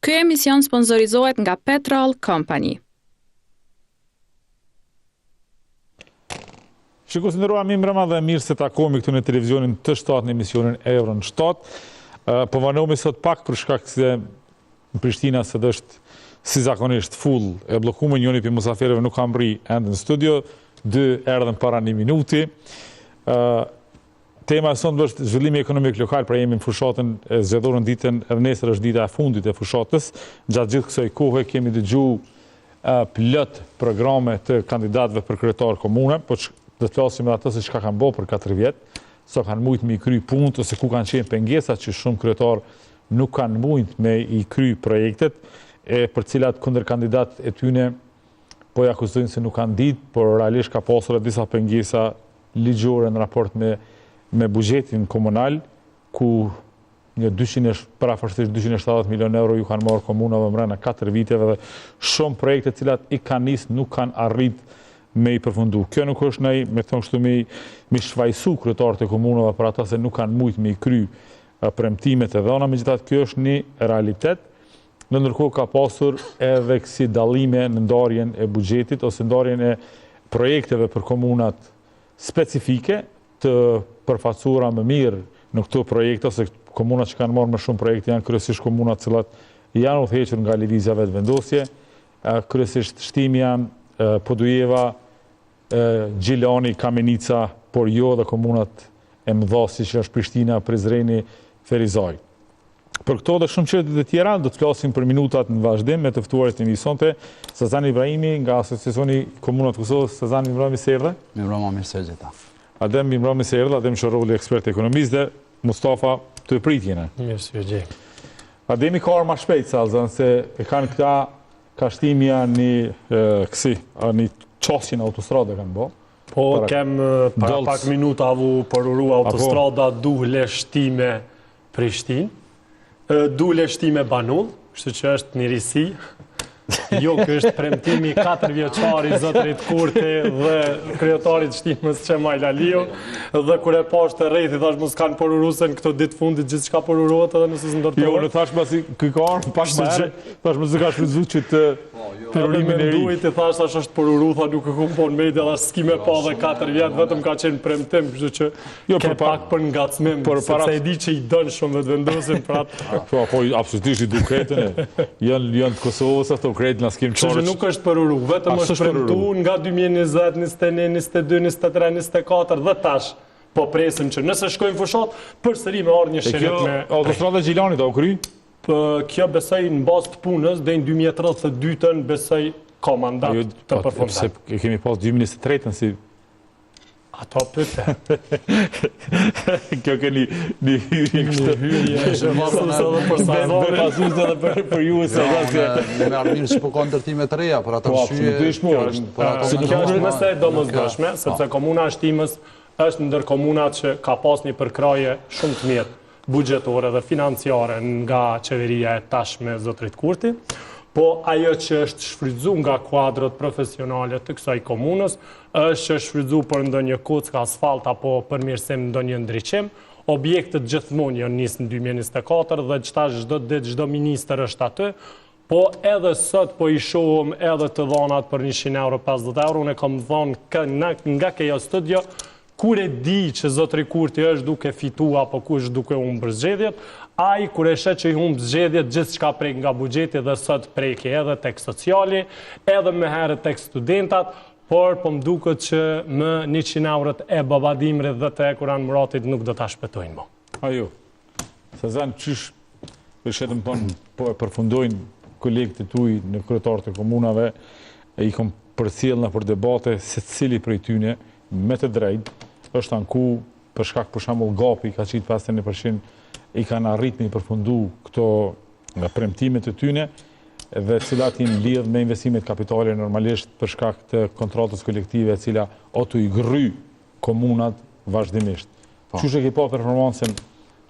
Ky emision sponsorizohet nga Petrol Company. Shikues nderuar, mirëmbrëma dhe mirë se takohemi këtu në televizionin të shtatë në emisionin Euron 7. Po vanohemi sot pak për shkak se në Prishtina sot është si zakonisht full e bllokuar, njëri prej musaferëve nuk ka mbri ende në studio, dy erdhën para një minuti. Tema e sotme është zhvillimi ekonomik lokal, pra jemi në fushatën e zgjedhur në ditën e nesër është dita e fundit e fushatës. Gjatë gjithë kësaj kohe kemi dëgjuar plot programe të kandidatëve për kryetar komune, po do të flasim edhe atë se çka kanë bërë për 4 vjet, sa kanë mujt me i kry punët ose ku kanë qenë pengesat që shumë kryetar nuk kanë mujt me i kry projektet, për cilat kundërkandidatët e tyre po i akuzojnë se nuk kanë ditë, por realisht ka pasur disa pengesa ligjore në raport me buxhetin komunal, ku një parafërsisht 270 milion euro ju kanë marrë komunave mbrana 4 viteve dhe shumë projekte të cilat i kanë nisë nuk kanë arrit me i përfundu. Kjo nuk është ndaj, me thonë kështu, me shvajsu kryetarët e komunave për ata se nuk kanë mujt me i kry premtimet e dhëna, megjithatë kjo është një realitet. Në ndërkohë ka pasur edhe kësi dallime në ndarjen e buxhetit ose ndarjen e projekteve për komunat specifike të përfaqësuara më mirë në këto projekte, ose komunat që kanë marrë më shumë projekte janë kryesisht komunat të cilat janë udhëhequr nga lëvizja vetëvendosje, kryesisht shtimi janë Podujeva, Gjilani, Kamenica, por jo dhe komunat e mëdha siç është Prishtina, Prizreni, Ferizaj. Për këto dhe shumë çështje të tjera do të flasim për minutat në vazhdim me të ftuarit e emisionit, Sazan Ibrahimi nga Asociacioni Komunat Kosovës. Sazan, mirëmbrëma, mirë se erdhe. Mirëmbrëma, mirë se gjitha. Adem, mirëmbrëma, mirë se erdhe. Adem Shorrolli, ekspert ekonomist, dhe Mustafa të pritjene. Mirë se u gjej. Ademi ka arma shpejt, Sazan, se e kanë këta kashtimja një qasjen autostrade kanë bo. Po, kem para pak minuta avu përuru autostrada Duhle Shtime Prishtinë, Duhle Shtime Banull, kështu që është një risi. Jo, kë është premtimi 4 vjeçari zotërit Kurti dhe kryetarit Shtimës Qemajl Aliu, dhe kur e pashtë rreth i thash mos kanë përurusen këto ditë fundit gjithçka përurohet edhe nëse s'ndërtohet. Jo, në thash pasi kë ka ardhur pak më herë, thash mos e ka shfrytzuar që të përurimin e duhet i thash tash është përuru, tha nuk e kum po në media, thash s'ki me pa dhe 4 vjet vetëm ka qenë premtim, kështu që ke pak për ngacmim, sepse e di që i dën shumë vetëvendosin për atë. Po, absolutisht i duketën janë të Kosovës ato kredit na skim çfarë. Kështu nuk është përuru, vetëm është premtuar nga 2020, 21, 22, 23, 24 dhe tash. Po presim që nëse shkojmë fushat, përsëri me ardhë një shenet me... Autostrada Gjilanit a u kry? Kjo besoj në bazë të punës, dhe në 2032 besoj ka mandat të përfundat. Se kemi pas 2023 si... Ato pëte. Kjo ke një hyrje që pasus edhe për sazonin. Pasus edhe për ju e sazonin. Në me armirë që po ka ndërtime të reja, për atë shqyje... Kjo është mëse domosdoshme, sepse komuna Shtimës është ndër komunat që ka pas një përkraje shumë të mirë buxhetore dhe financiare nga qeveria e tashme zotërit Kurti, po ajo që është shfrytzuar nga kuadrët profesionale të kësaj komunës është që shfrytzuar për ndonjë kockë asfalt apo përmirësim ndonjë ndriçim. Objektet gjithmonë janë nisë në 2024 dhe çdo ditë çdo ministër është aty. Po edhe sot po i shohëm edhe të dhonat për 100 euro, 50 euro. Unë kam thonë nga kjo studio, kur e di që zotëri Kurti është duke fitu apo ku është duke humbur zgjedhjet, ai kur e shet që i humb zgjedhjet gjithçka prek nga buxheti dhe sot preki edhe tek sociali, edhe më herët tek studentat, por po më duket që më 100 eurot e babadimrit dhe të Kur'an Muratit nuk do ta shpëtojnë më. Ajo. Sazan çish përshëndetëm po e përfundojnë kolegët e tuaj në kryetarët e komunave, i kam përcjellna për debate secili prej tyre me të drejtë është anku për shkak për shembull gapi ka qit 51% i kanë arritën i përfundu këto nga premtimet e tyre dhe cilat janë lidh me investimet kapitale normalisht për shkak të kontratës kolektive e cila ato i gry komunat vazhdimisht. Çuçi që pa performancën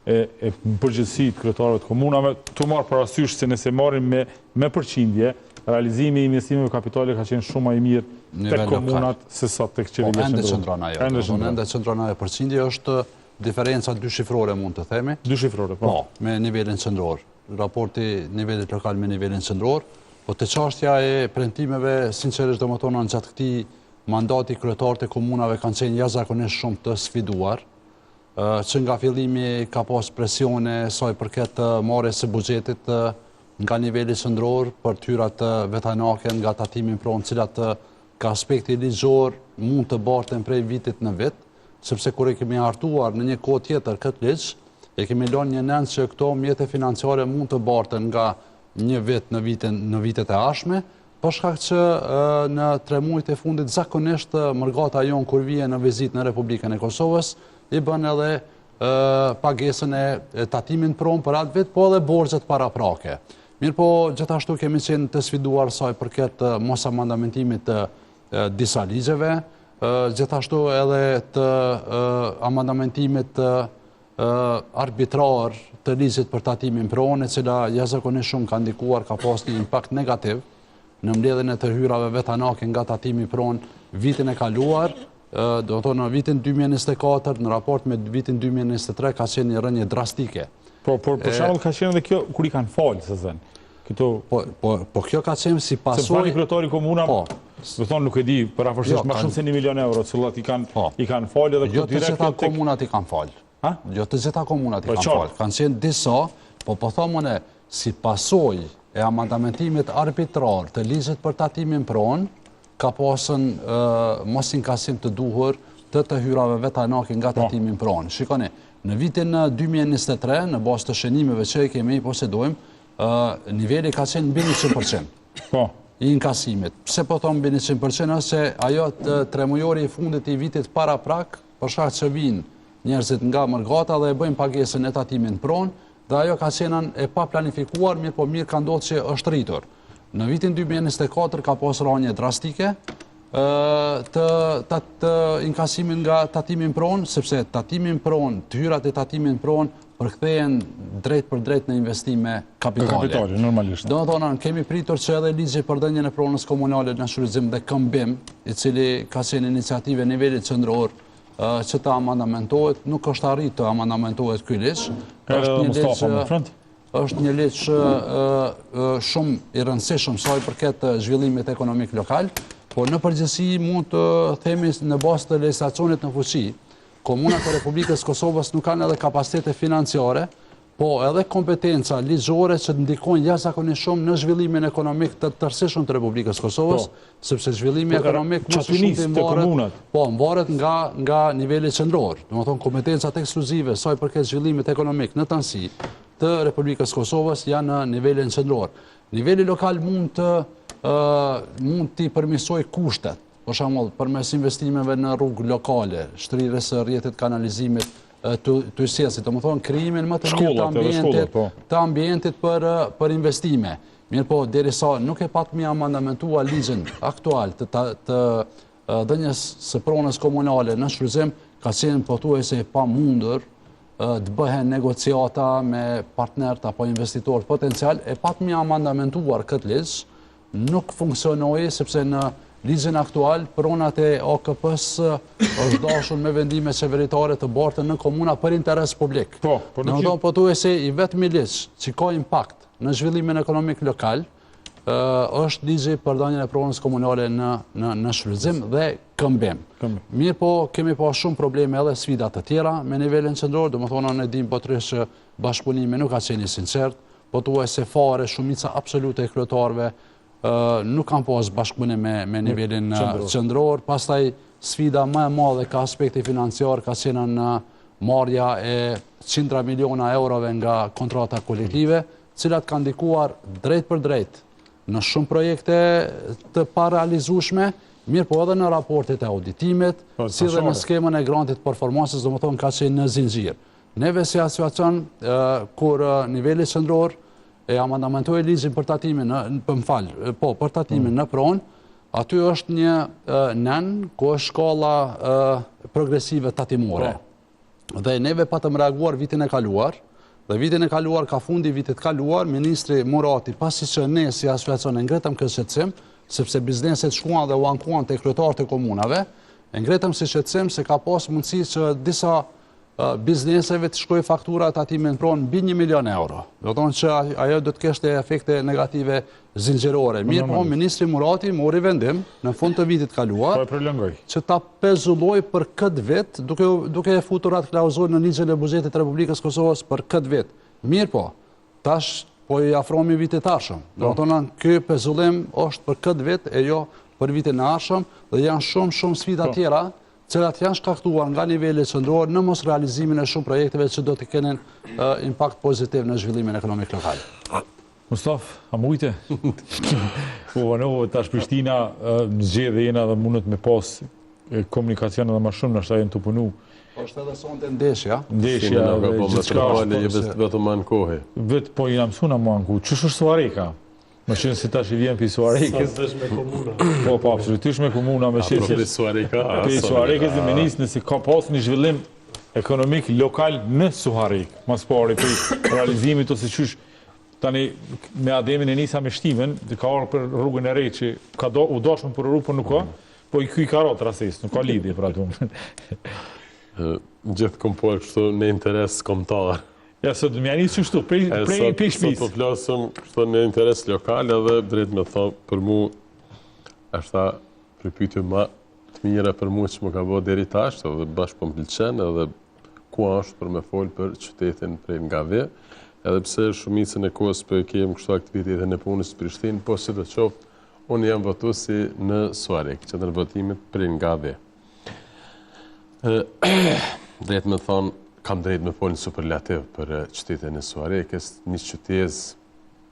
e përgjithësi të kryetarëve të komunave, të marr parasysh se nëse marrim me përqindje, realizimi i investimeve kapitale ka qenë shumë më i mirë tek komunat se sa tek qeveria qendrore. Ende qendrore përqindje është diferenca dyshifrore mund të themi. Dyshifrore, po. Me nivelin qendror. raporti nivelit lokal me nivelin qendror, po të çështja e premtimeve, sinqerisht domethënë gjatë këtij mandati kryetarët e komunave kanë qenë jashtëzakonisht shumë të sfiduar, që nga fillimi ka pas presione sa i përket marrjes së buxhetit nga niveli qendror për tyrat vetanake nga tatimi pron, cilat ka aspekti ligjor mund të barten prej vitit në vit, sepse kur e kemi hartuar në një kohë tjetër këtë ligj, e kemi lënë një nend që këto mjete financiare mund të barten nga një vit në vitet e ardhshme, për shkak që në 3 muajt e fundit zakonisht mërgata jon kur vije në vizitë në Republikën e Kosovës i bën edhe pagesën e tatimin pron për atë vit, po edhe borxhet paraprake. Mirë po, gjithashtu kemi qenë të sfiduar sa i përket mos amandamentimit të disa ligjeve, gjithashtu edhe të amandamentimit arbitrar të ligjit për tatimin pron, e cila jashtëzakonisht shumë ka ndikuar, ka pas një impakt negativ në mbledhjen e të hyrave vetanake nga tatimi pron vitin e kaluar, do të thonë në vitin 2024 në raport me vitin 2023 ka qenë një rënje drastike. Po për shembull ka qenë edhe kjo kur i kanë falë, se thënë. Po kjo ka qenë si pasojë. Se pani kryetari komuna, do thonë nuk e di, për afërsisht më shumë se 1 milion euro, cillat i kanë falë edhe jo të gjitha komunat i kanë falë. Jo të gjitha komunat i kanë falë. Kanë qenë disa, po thomën si pasojë e amandamentimit arbitrar të ligjit për tatimin pron, ka pasën mos inkasim të duhur të hyrave vetanake nga tatimin pron. Shikoni, në vitin 2023, në bazë të shënimeve që kemi posedojmë, niveli ka qenë mbi 100%. I inkasimit. Pse po thonë mbi 100%, se ajo 3 mujori i fundit i vitit para prak, për shkak që vinë njerëzit nga mërgata dhe e bëjmë pagesën e tatimin pron, dhe ajo ka qenë e pa planifikuar, mirë po mirë ka ndodhur që është rritur. Në vitin 2024 ka pas rënje drastike të inkasimin nga tatimin pron, sepse tatimin pron, të hyrat e tatimin pron përkthehen drejt për drejt në investime kapitale. Kapitale, normalisht. Do të thonë, kemi pritur që edhe ligji për dhënien e pronës komunale në shfrytëzim dhe këmbim, i cili ka qenë iniciativë nivelit qendror që të amandamentohet, nuk është arrit të amandamentohet ky ligj. Është një ligj shumë i rëndësishëm sa i përket zhvillimit ekonomik lokal, por në përgjithësi mund të themi në bazë të legjislacionit në fuqi, komunat e Republikës Kosovës nuk kanë edhe kapacitete financiare, po edhe kompetenca ligjore që ndikojnë jashtëzakonisht shumë në zhvillimin ekonomik të tërësishëm të Republikës Kosovës, sepse zhvillimi ekonomik më shumë mvaret nga niveli qendror. Domethënë kompetencat ekskluzive sa i përket zhvillimit ekonomik në tënësi të Republikës Kosovës janë në nivelin qendror. Niveli lokal mund t'i përmirësojë kushtet, për shembull përmes investimeve në rrugë lokale, shtrirjes së rrjetit kanalizimit të sjellësit, domethënë krijimin më të mirë të ambientit për investime. Mirë po, derisa nuk e patmi amandamentuar ligjin aktual të dhënies së pronës komunale në shfrytëzim, ka qenë pothuajse e pamundur të bëhen negociata me partnerët apo investitorë potencial, e patmi amandamentuar këtë ligj, nuk funksionoi sepse në ligjin aktual, pronat e AKP-s është dashur me vendime qeveritare të bartën në komuna për interes publik. Në do pothuajse i vetmi ligj që ka impakt në zhvillimin ekonomik lokal, është ligji për dhënien e pronës komunale në shfrytëzim dhe këmbim. Mirë po, kemi pa shumë probleme edhe sfida të tjera me nivelin qendror, domethënë ne dimë pothuajse që bashkëpunimi nuk ka qenë i sinqert, pothuajse fare shumica absolute e kryetarëve nuk kanë pas bashkëpunim me nivelin qendror. Pastaj sfida më e madhe ka aspekti financiar, ka qenë në marrja e 100 miliona eurove nga kontrata kolektive, cilat kanë ndikuar drejt për drejt në shumë projekte të parealizueshme, mirë po edhe në raportet e auditimit, si dhe në skemën e grantit performancës, domethënë ka qenë në zinxhir. Neve si asociacion kur niveli qendror e amandamentohej ligjin për tatimin, për tatimin në pronë, aty është një nen ku është shkalla progresive tatimore. Dhe neve patëm reaguar vitin e kaluar, dhe vitin e kaluar ka fundi vitit kaluar, Ministri Murati, pasi që ne si asociacion e ngretëm këtë shqetësim, sepse bizneset shkuan dhe u ankuan të kryetarët e komunave, e ngretëm si shqetësim se ka pas mundësi që disa bizneseve të shkoj fakturat ati me nëpronë mbi 1 milion euro. Do tonë që ajo do të keshte efekte negative zinxhirore. Mirë po, Ministri Murati mori vendim në fund të vitit kaluar që ta pezulloj për këtë vit, duke e futur atë klauzulën në ligjen e buxhetit të Republikës Kosovës për këtë vit. Mirë po, tash po i afrohemi vitit të ardhshëm. Do tonë ky pezullim është për këtë vit e jo për vitin e ardhshëm dhe janë shumë sfida tjera cilat janë shkaktuar nga niveli qendror në mos realizimin e shumë projekteve që do të kenë impakt pozitiv në zhvillimin ekonomik lokal. Mustaf, a mujte? Po vanohet tash Prishtina zgjedhje jena dhe mundet me pas komunikacion edhe më shumë, nështë ajën të punu. Është edhe sonte ndeshja. Ndeshja dhe gjithçka. Vetëm në kohë. Vetë po jam mësuna më anku. Ç'është Suareka? Më qenë si tash I vjen pi Suarekës. Me komuna. Po, absolutisht me komuna, me qenë Pi Suareka. Pi Suarekës dhe menis nëse ka pas një zhvillim ekonomik lokal në Suarek. Mas pari për realizimit ose qysh tani me Ademin e nisa me shtimen, të ka orë për rrugën e re që u dashmë për rrugë, për nuk ka, po I kuj ka ratë rasis, nuk ka lidhje për atë. Gjithë kom po kështu në interes kombëtar. Ja, sot më janë kështu, prej shpisë. Sot po flasëm kështu në interes lokal edhe drejt me thonë për mu është ta përpyetje më të mira për mu që më ka bërë deri tash, edhe bashkë po më pëlqen edhe ku është për me folë për qytetin prej nga ve, edhe pse shumicën e kohës për kemë kështu aktivitetin e punës Prishtinë, po si të qoftë, unë jam votuesi në Suarek, qendër votimit prej nga ve. Drejt me thonë, kam drejt me folë në superlativ për qytetin e Suarekës, një qytet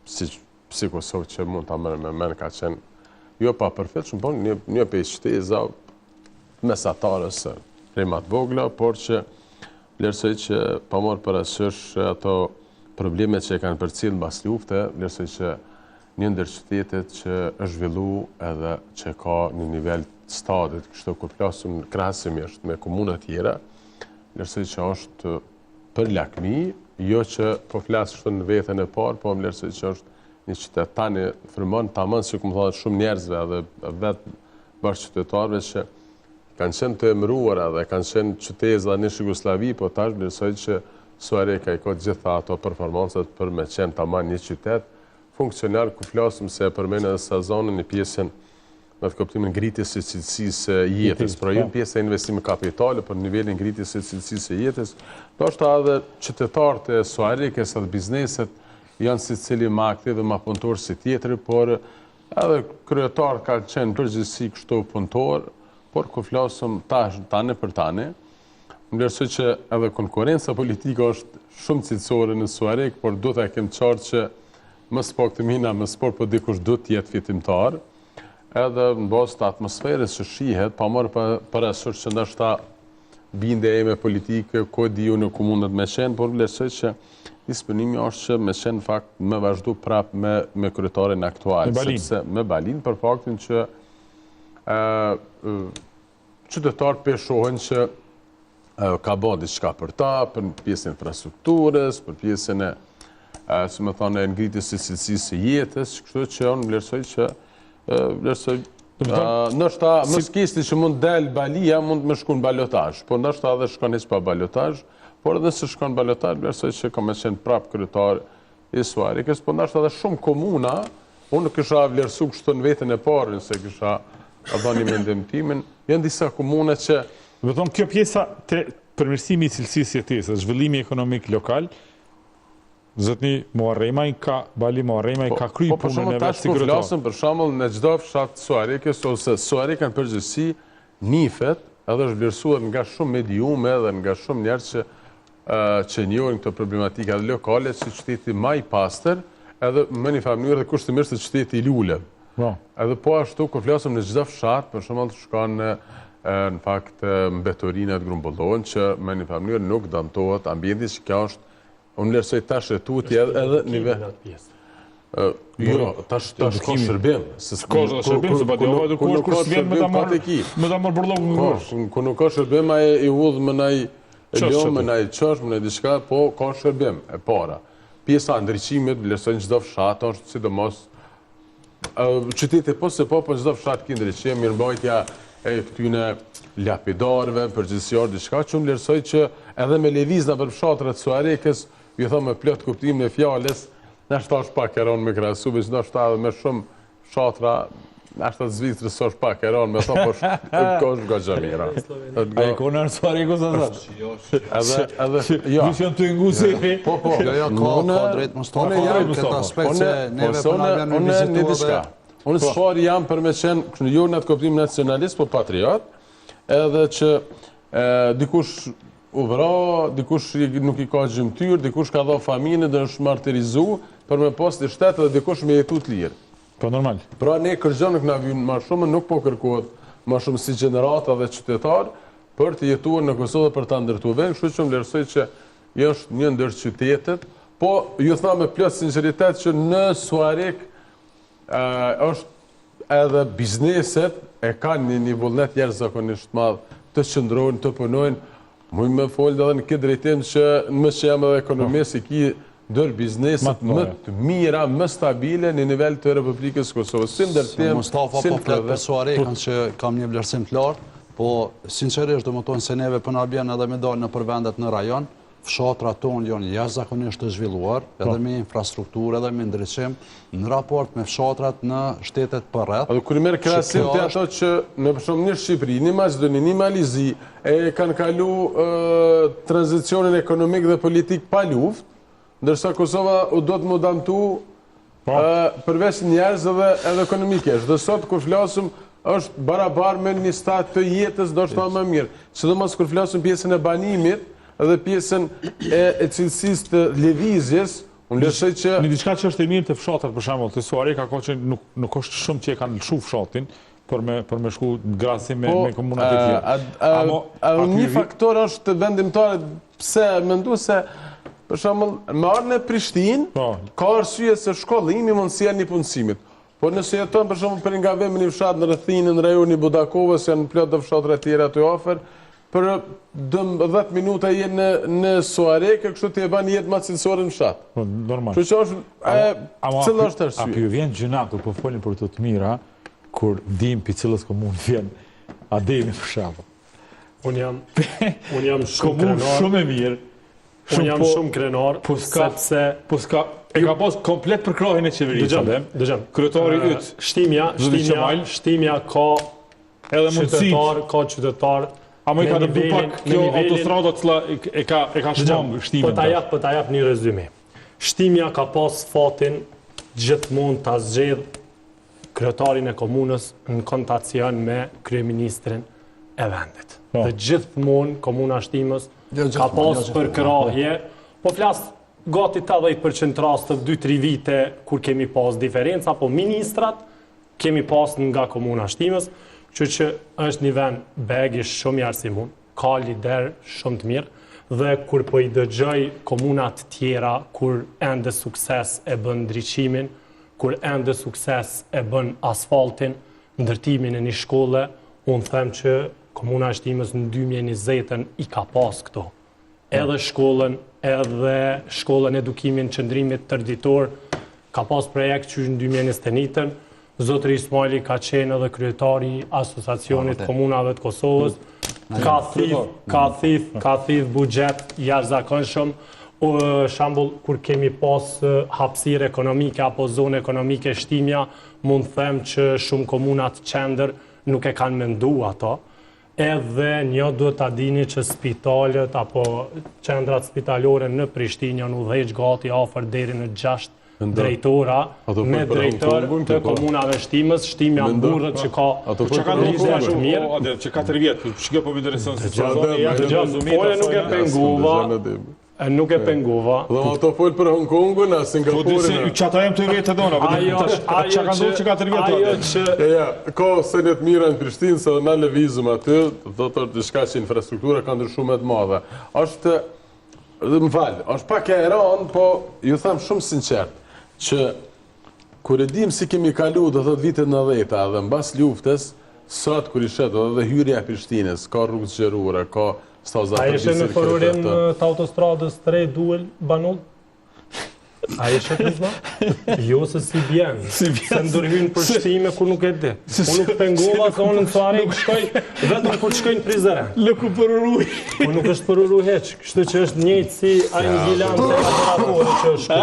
si Kosovë që mund ta merr me men ka qenë jo pa përfitshëm, por një prej qyteteve mesatarës prej më të vogla, por që vlerësoj që pa marrë parasysh ato problemet që e kanë përcjell mbas lufte, vlerësoj që një ndër qytetet që është zhvillu edhe që ka një nivel stadit, kështu kur flasim krahasimisht me komuna tjera, vlerësoj që është për lakmi, jo që po flas kështu në veten e parë, po vlerësoj që është një qytet tani frymon tamam si ku më thonë shumë njerëzve edhe vetë bashkëqytetarëve që kanë qenë të emëruara dhe kanë qenë qytete në Jugosllavi, po tash vlerësoj që Suareka I ka gjitha ato performancat për me qenë tamam një qytet funksional ku flasim se e përmend edhe sezonin në pjesën me të kuptimin ngritjes së cilësisë jetës, pra jo pjesa e investimit kapitale, por nivelin ngritjes së cilësisë jetës. Ndoshta edhe qytetarët e Suarekës edhe bizneset janë secili më aktiv dhe më punëtor si tjetri, por edhe kryetarët kanë qenë përgjithësi kështu punëtor, por kur flasim tani për tani, më vlerësoj që edhe konkurenca politike është shumë cilësore në Suarek, por do ta kem qartë që më s'pak të mina, më s'pak po dikush do të jetë fitimtar. Edhe në bazë të atmosferës që shihet, pa marrë parasysh që ndoshta bindja ime politike, ko diu në komunat me qenë, por vlerësoj që disponimi është që me qenë fakt me vazhdu prap me kryetarin aktual, sepse me Balin, për faktin që qytetarët peshohen që ka bërë diçka për ta, për pjesën e infrastrukturës, për pjesën e, si më thonë, ngritjes së cilësisë së jetës, kështu që unë vlerësoj që ndoshta mos kisti që mund del Balia mund me shkon balotazh, po ndoshta edhe shkon hiç pa balotazh, por edhe se shkon balotazh vlerësoj që ka më qenë prap kryetar I Suarekës, po ndoshta edhe shumë komuna, unë nuk kisha vlerësu kështu në veten e parë, nëse kisha dhënë mendim timin, janë disa komuna që do të thonë kjo pjesa përmirësimi I cilësisë së jetës, zhvillimi ekonomik lokal. Zotni Muharremaj ka kry punën e vetë si kryetar. Po flasëm për shembull në çdo fshat Suarekës ose Suareka në përgjithësi nifet edhe është vlerësuar nga shumë mediume dhe nga shumë njerëz që njohin këtë problematikë edhe lokale si qyteti më I pastër, edhe më në mënyrë dhe kushtimisht se qyteti I lulev. Edhe po ashtu kur flasëm në çdo fshat, për shembull shkon në fakt mbetorinat grumbullohen që më në mënyrë nuk dëmtohet ambienti që kjo është. Unë vlerësoj tash e tutje edhe nivel. Jo, tash ka shërbim. S'ka shërbim, se pati ova kush kur s'vjen me ta marr burllokun në gosh. Ku nuk ka shërbim ai I udh më nai lom, më nai çosh, më nai diçka, po ka shërbim e para. Pjesa e ndriçimit vlerësoj çdo fshat, është sidomos qyteti po se po çdo fshat ka ndriçim, mirëmbajtja e këtyne lapidarve, përgjithësjarë, diçka që më lërsoj që edhe me levizna për fshatrat Suarekës, ju thëmë me plot kuptim në fjales, nështë ta është pak e ronë me krasu, veç nështë ta edhe me shumë fshatra, nështë ta Zvicrës është pak e ronë, me tha po është nga gjamira. A e kone në Suarekës a thë? Ja. Vishën të ngusi? Po, ka drejt Mustafa, këtë aspekt se neve për nga vjen me vizitu dhe... Unë sfari jam për me qenë, kështë në jorë në atë koptim nacionalist, po patriot, edhe që dikush u vra, dikush nuk i ka gjymtyr, dikush ka dha familje dhe është martirizu, për me post i shtetë dhe dikush me jetu të lirë. Po normal. Pra ne kërgjën nuk në vynë ma shumë, nuk po kërkohet ma shumë si generata dhe qytetar, për të jetuar në Kosovë dhe për të ndërtu vend, kështu që më lërsoj që është një ndër qytetet, po ju tha me plot sinceritet që në Suarek është edhe bizneset e kanë një vullnet jashtëzakonisht madh të qëndrojnë, të punojnë. Mujë me folë edhe në këtë drejtim që më që jam edhe ekonomist i ki ndër bizneset më të mira, më stabile në nivel të Republikës Kosovës. Si ndërtim, Mustafa po flet për Suarekën që kam një vlerësim të lartë, po sinqerisht do më tonë se neve për nga bjen edhe me dalë në përvendet në rajon, fshatrat tonë janë jashtëzakonisht të zhvilluar, edhe me infrastrukturë, edhe me ndryshim, në raport me fshatrat në shtetet përreth. Edhe kur i merë krasim të ato që në përshom një Shqipëri, një Maqedoni, një Malizi, e kanë kalu tranzicionin ekonomik dhe politik pa luft, ndërsa Kosova u do të më damtu përveç njerëz edhe ekonomikesh. Dhe sot kur flasëm është barabar me një stat të jetës do është më mirë. Sidomos kur flasëm pjesën e banimit, edhe pjesën e cilësisë të lëvizjes, unë lëshoj që... Një diçka që është e mirë të fshatrat, për shembull, të Suareka ka që nuk është shumë që e kanë lëshu fshatin, për me shku grasim me komunat e tjera. Një faktor është vendimtare, pse mendu se, për shembull, me arën e Prishtinë, ka arsye se shkollimi mundësia një punësimit. Po nëse jeton, për shembull, për nga vemi një fshat në rrethinën, në rajoni Budakovës, janë plot dhe fshatra tjera të ofër, për 10 minuta jenë në Suareke, kështu të e ban jetë ma cilësore në fshat. Normal. Që është, cëllë është arsye? A për vjen gjënaku, po folin për të të mira, kur dim për cilës komunë vjen, Ademi për shaba. Unë jam shumë krenar. Komunë shumë e mirë. Unë jam shumë krenar, sepse... Po s'ka, e ka pos komplet për krahin e qeverisë. Dëgjëm. Kryetari yt. Shtimja ka qytetar, a më i ka dëptu pak kjo autostrada cëla e ka shmangë shtimin. Po ta jap një rezume. Shtimja ka pas fatin gjithmonë ta zgjedh kryetarin e komunës në kontacion me kryeministrin e vendit. Dhe gjithmonë komuna Shtimës ka pas përkrahje, po flas gati 80% rastët 2-3 vite kur kemi pas diferenca, po ministrat kemi pas nga komuna Shtimës, që është një vend begi shumë i arsimun, ka lider shumë të mirë, dhe kur po i dëgjoj komunat tjera, kur ende sukses e bën ndriçimin, kur ende sukses e bën asfaltin, ndërtimin e një shkolle, unë them që komuna Shtimës në 2020 i ka pas këto. Edhe shkollën edukimin qëndrimit tërditor, ka pas projekt që në 2021, Zotri Ismaili ka qenë edhe kryetari Asociacionit Komunave të Kosovës, ka thith buxhet jashtëzakonshëm, shambull kur kemi pas hapësirë ekonomike apo zonë ekonomike Shtimja, mund them që shumë komunat qendër nuk e kanë mendu ato, edhe një duhet ta dini që spitalet apo qendrat spitalore në Prishtinë janë udhëheq gati afër deri në 6 drejtora, me drejtor të komunave Shtimës, Shtimja Mburrët që ka shumë mirë. Që 4 vjetë, që kjo po më interesën se Pole nuk e pengova, nuk e pengova. Dhe ato folë për Hong Kongun, a Singapurin. Që ata jem të vjetë të dona, që ka ndohë që 4 vjetë. Ka senet mira në Prishtinë, se na lëvizëm aty, do të diçka që infrastruktura ka ndryshuar më të madhe. Është, më falë, është pak e ranë, po ju them shumë sinqert, që kur e dim si kemi kalu do thot vitet 90 dhe mbas luftës, sot kur i shet dhe hyrja e Prishtinës, ka rrugë zgjeruara, ka staza për bisër. A ishe në përurim të autostradës 3 Duel Banull? A e shetë nuk ma? Jo se si bjen. Se ndërhynë për shtime ku nuk e di. Unë nuk pengova se unë në soare i shkoj, vetëm kur shkojnë prizeren. Lëku për uruj. Unë nuk është për uruj heq, kështu që është njëjtë si a një gilan të aparatorë që është.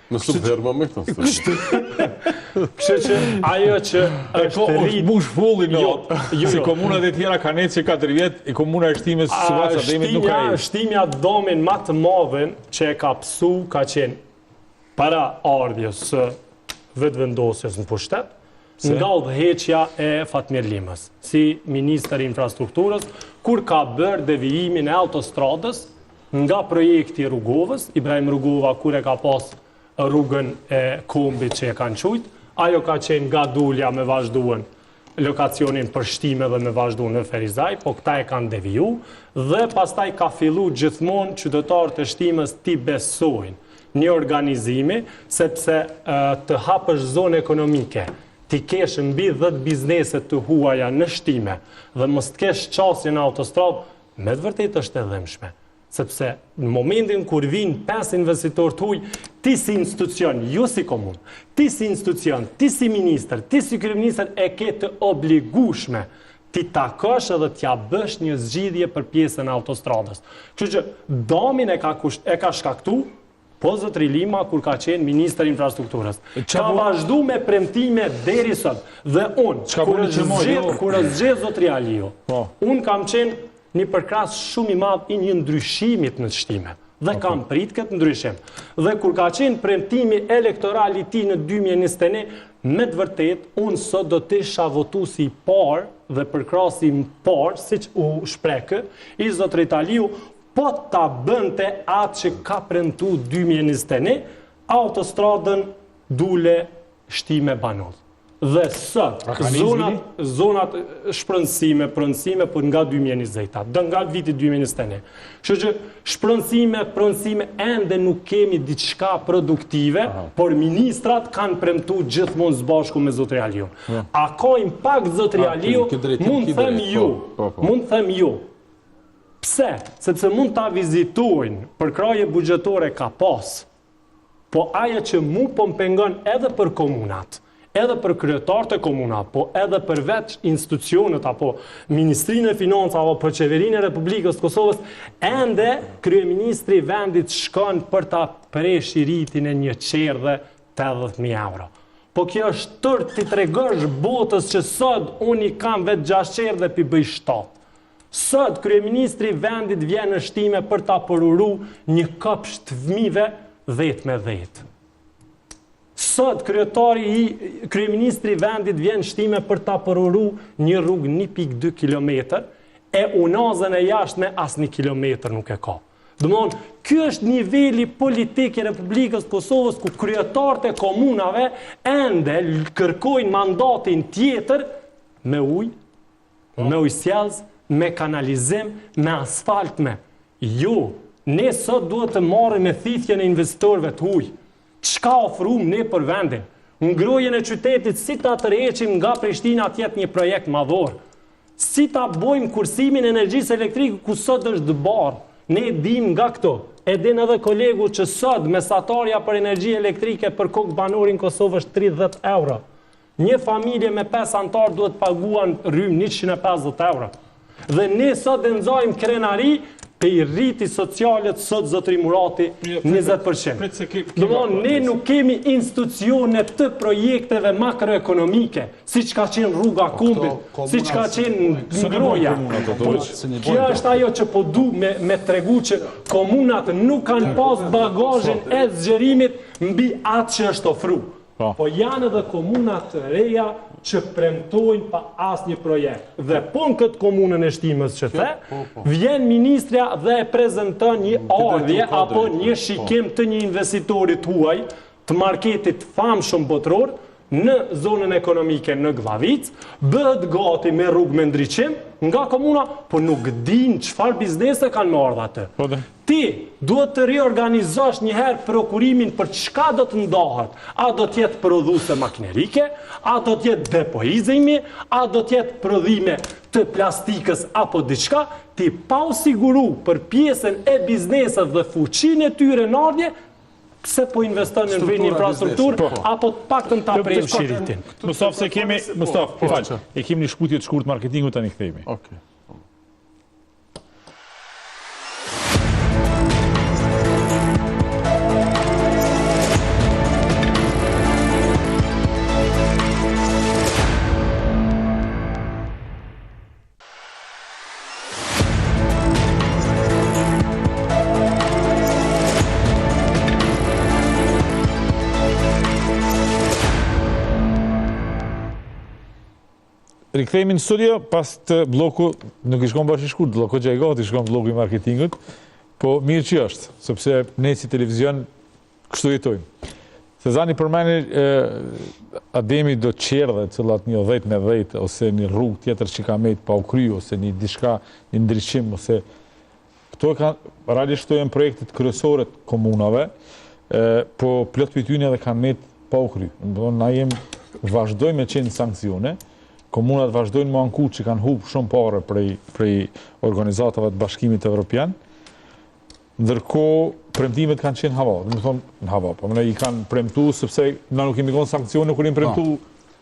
Në subherma me këto së. Kështu që ajo që është është bush fulli në si komunat e tjera ka netë që 4 vjetë, i komuna e shtimës Suvaca Demit nuk ka e. Shtimja domin ma të madhen që e ka pësu ka qenë para ardhjes së vetëvendosjes në pushtet, nga udhëheqja e Fatmir Limës, si Ministër i Infrastrukturës, kur ka bërë devijimin e autostradës nga projekti Rrugovës, Ibrahim Rrugova kur e ka pas rrugën e kombit që e kanë qujt, ajo ka qenë nga dulja me vazhduan lokacionin për shtime dhe me vazhduan në Ferizaj, po këta e kanë deviju, dhe pastaj ka fillu gjithmonë qytetarët e shtimës ti besojnë një organizimi, sepse të hapësh zonë ekonomike, ti kesh mbi 10 bizneset të huaja në shtime, dhe mos të kesh qasje në autostradë, me të vërtet është e dhëmshme. Sepse në momentin kur vinë 5 investitor të huj, ti si institucion, jo si komun, ti si institucion, ti si minister, ti si kryeministër e ke të obligueshme ti takosh edhe t'ja bësh një zgjidhje për pjesën e autostradës. Kështu që damin e ka shkaktu, po zotri Lima kur ka qenë ministër infrastrukturës. Ka vazhdu me premtime deri sot. Dhe unë, kur është zgjedh zotri Aliu, unë kam qenë një përkras shumë i madh i një ndryshimit në shtime. Dhe kam prit këtë ndryshim. Dhe kur ka qenë premtimi elektoral i tij në 2021, me të vërtet, unë sot do të isha votuesi i parë dhe përkrasi i parë, siç u shpreh i zotrit Aliu, po ta bënte atë që ka premtu 2021, autostradën Dule Shtime Banoll. Dhe sot, zonat shpërënsime, për nga 2020, dhe nga viti 2021. Kështu që shpërënsime, ende nuk kemi diçka produktive, por ministrat kanë premtu gjithmonë së bashku me zotri Aliu. A ka impakt zotri Aliu, mund them ju. Pse? Sepse mund ta vizitojnë, përkraje buxhetore ka pas, po aja që mu po më pengon edhe për komunat, edhe për kryetarët e komuna, po edhe për veç institucionet, apo Ministrinë e Financave, apo për Qeverinë e Republikës Kosovës, ende kryeministri vendit shkon për ta presh i rritin e një qerdhe 80.000 euro. Po kjo është tërë ti tregosh botës që sot unë i kam vetë 6 qerdhe pi bëj 7. Sot kryeministri vendit vjen në shtime për ta përuru një kopsht të fëmijëve 10-10. Sot kryeministri vendit vjen shtime për ta përuru një rrugë 1.2 kilometër, e unazën e jashtme as 1 kilometër nuk e ka. Domthon, ky është niveli politik i Republikës Kosovës ku kryetarët e komunave ende kërkojnë mandatin tjetër me ujë, me ujësjellës, me kanalizim, me asfalt me. Jo, ne sot duhet të marrim me thithjen e investitorëve të huj. Çka ofrum ne për vendin? Ngrohjen e qytetit, si ta tërheqim nga Prishtina tjetë një projekt madhor? Si ta bojmë kursimin e energjisë elektrike ku sot është dëbar? Ne dim nga këto. E din edhe kolegu që sot mesatarja për energji elektrike për kokë banorin Kosovë është 30 euro. Një familje me 5 antar duhet paguan rrym 150 euro. Dhe ne sot e nxojmë krenari pe i rriti socialet sot zotri Murati 20%. Domthon, ne nuk kemi institucione të projekteve makroekonomike, si që ka qenë rruga Kumbit, si që ka qenë ngroja. Kjo është ajo që po du me tregu që komunat nuk kanë pas bagazhin e zgjerimit mbi atë që është ofru. Po janë edhe komunat të reja që premtojnë pa asnjë projekt. Dhe po në këtë komunën e shtimës që the, vjen ministrja dhe e prezanton një ardhje apo një shikim të një investitorit huaj, të marketit famshëm botror, në zonën ekonomike në Glavic, bëhet gati me rrugë me ndriçim nga komuna, po nuk din çfarë biznese kanë me ardha atë. Ti duhet të riorganizosh njëherë prokurimin për çka do të ndahet. A do të jetë prodhuese makinerike, a do të jetë depoizimi, a do të jetë prodhime të plastikës apo diçka, ti pa u siguru për pjesën e biznesit dhe fuqinë e tyre në ardhje, pse po investon në vend infrastrukturë, apo të paktën ta prejnë shiritin. Mustaf, se kemi, Mustaf, e kemi një shkputje të shkurt marketingu tani kthehemi. Okej. Rikthehemi në studio pas të bloku, nuk i shkon bashkë i shkurt, bloku që i gati shkon bloku i marketingut, po mirë që është, sepse ne si televizion kështu jetojmë. Sezani përmeni Ademi do qerdhe cilat një 10 me 10, ose një rrugë tjetër që ka mejt pa u kryu, ose një diçka, një ndryshim, ose këto realisht këto janë projektet kryesore të komunave, po plot për tyne edhe kanë mejt pa u kryu. Na vazhdojmë me qenë sankcione, komunat vazhdojnë më anku që kanë hub shumë pare prej organizatave të Bashkimit Evropian, ndërkohë premtimet kanë qenë hava, dhe më thonë në hava, po mëne i kanë premtu, sepse na nuk kemi konë sankcione kur i premtu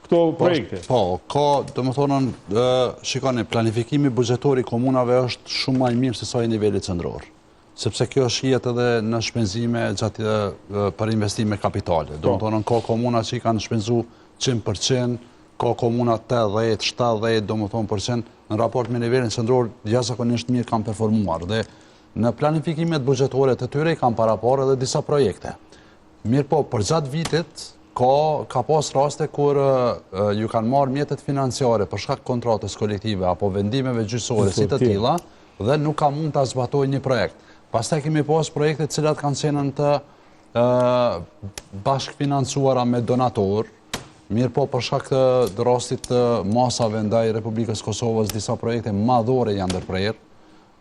këto projekte. Po, ka, dhe më thonën, shikoni, planifikimi bugjetori komunave është shumë më i mirë se sa i nivelit qendror, sepse kjo shihet edhe në shpenzime gjatë për investime kapitale. Dhe më thonën, ka komuna që i kanë shpenzu 100%, ka komuna 80, 70, do më thonë %, në raport me nivelin qendror, jashtëzakonisht mirë kanë performuar. Dhe në planifikimet bugjetore të tyre i kanë parapar edhe disa projekte. Mirë po, për gjatë vitit, ka pas raste kur ju kanë marrë mjetet financiare për shkak kontratës kolektive apo vendimeve gjyqësore si të tilla dhe nuk ka mund të zbatojnë një projekt. Pastaj kemi pas projekte të cilat kanë qenë të bashkëfinancuara me donator. Mirë po, për shkak të rastit të masave ndaj Republikës Kosovës, disa projekte madhore janë ndërprerë,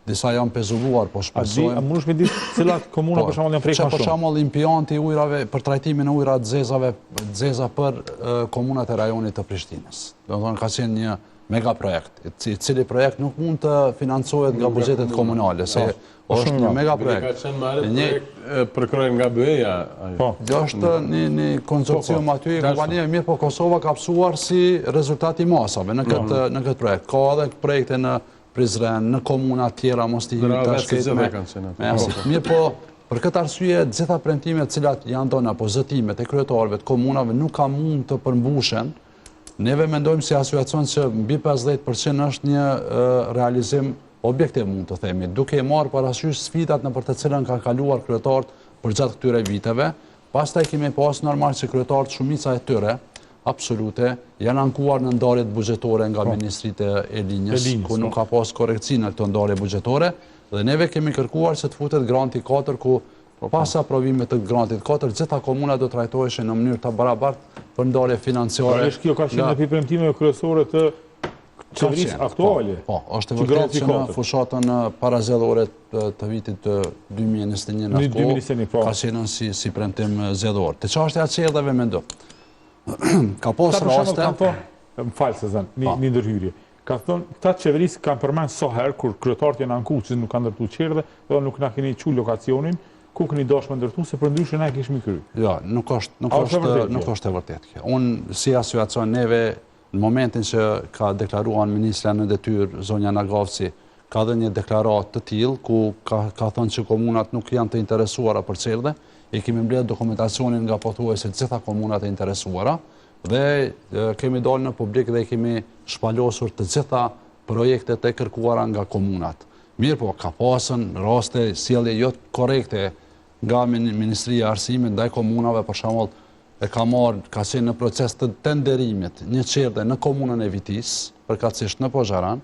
disa janë pezulluar, po shpresojmë. A mundesh me ditë cilat komuna për shembull janë prekë më shumë? Për shembull impianti i ujrave për trajtimin e ujrave të zeza për komunat e rajonit të Prishtinës. Do të thonë ka qenë një mega projekt, i cili projekt nuk mund të financohet nga buxhetet komunale, se është një mega projekt. Ka qenë marrë projekt përkrojnë nga BE-ja. Kjo është një konsorcium aty, kompania e mirë, po Kosova ka psuar si rezultati masave në këtë projekt. Ka edhe projekte në Prizren, në komuna tjera, mos t'i të shket me. Mirë po, për këtë arsye, gjitha premtimet cilat janë donë apo zëtimet e kryetarëve të komunave nuk ka mund të përmbushen. Neve mendojmë si asociacion që mbi 50% është një realizim objektiv, mund të themi, duke i marrë parasysh sfidat në për të cilën ka kaluar kryetarët për gjatë këtyre viteve. Pastaj kemi pas normal që kryetarët shumica e tyre absolute, janë ankuar në ndarjet bugjetore nga Ministritë e Linjës, ku nuk ka pas korekci në këto ndarje bugjetore, dhe neve kemi kërkuar që të futet granti 4, ku pas aprovimit të grantit 4, gjitha komuna do trajtoheshin në mënyrë të barabartë për ndarje financiare. Kjo ka qenë në premtimeve kryesore të qeverisë aktuale. Po, është vërtet që në fushatën parazgjedhore të vitit 2021 në kohë, ka qenë si premtim zgjedhor. Të çështja e çerdheve mendoj. Ka pos raste... Më falë, Sezan, një ndërhyrje. Ka thonë, këta qeverisë kanë përmenë so herë, kur kryetarët janë anku, që nuk kanë ndërtu qerdhe, dhe nuk na keni qu lokacionin, ku keni dashme ndërtu, se për ndryshë na kishmi kry. Ja, nuk është e vërtet kjo. Unë, si asociacion neve, në momentin që ka deklaruar Ministra në detyrë, zonja Nagavci, ka dhe një deklarat të tillë, ku ka thonë që komunat nuk janë të interesuara për qerdhe, i kemi mbledhur dokumentacionin nga pothuajse gjitha komunat e interesuara dhe kemi dalë në publik dhe kemi shpalosur të gjitha projektet e kërkuara nga komunat. Mirë po, ka pasën raste sjellje jo korrekte nga Ministria e Arsimit ndaj komunave, për shembull ka qenë në proces të tenderimit një qerdhe në komunën e Vitis, përkatësisht në Pozharan,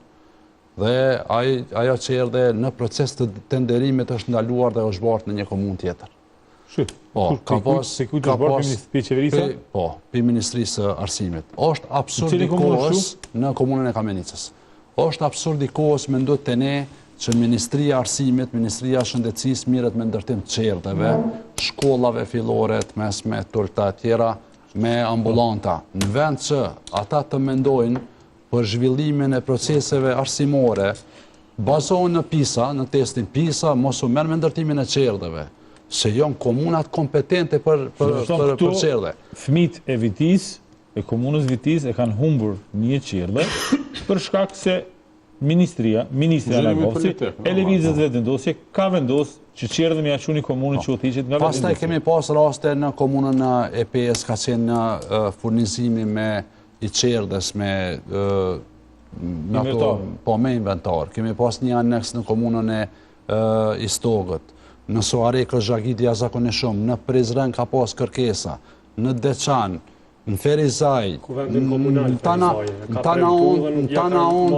dhe ajo qerdhe në proces të tenderimit është ndaluar dhe është bartë në një komunë tjetër. Po, ka pas për Ministrisë Arsimit. Është absurd i kohës në komunën e Kamenicës. Është absurd i kohës mendoj të ne që Ministria Arsimit, Ministria Shëndetësisë mirret me ndërtim të qerdheve, shkollave fillore, të mesme, të tjera, me ambulanta. Në vend që ata të mendojnë për zhvillimin e proceseve arsimore, bazohen në PISA, në testin PISA, mos u merr me ndërtimin e qerdheve. se janë komunat kompetente për qerdhe. Fëmijët e Vitis, e komunës Vitis e kanë humbur një qerdhe për shkak se Ministria Lagosi e lëvizjes vendosje ka vendosur që qerdhe me aquni komunën që udhëhiqet nga vendosja. Pastaj kemi pas raste në komunën e PS ka qenë në furnizimi me i qerdhes me inventar. Kemi pas një aneks në komunën e Istogët. Në Soarek është zhagitja zakonisht shumë, në Prizren ka pas kërkesa, në Deçan, në Ferizaj, në Tanaon,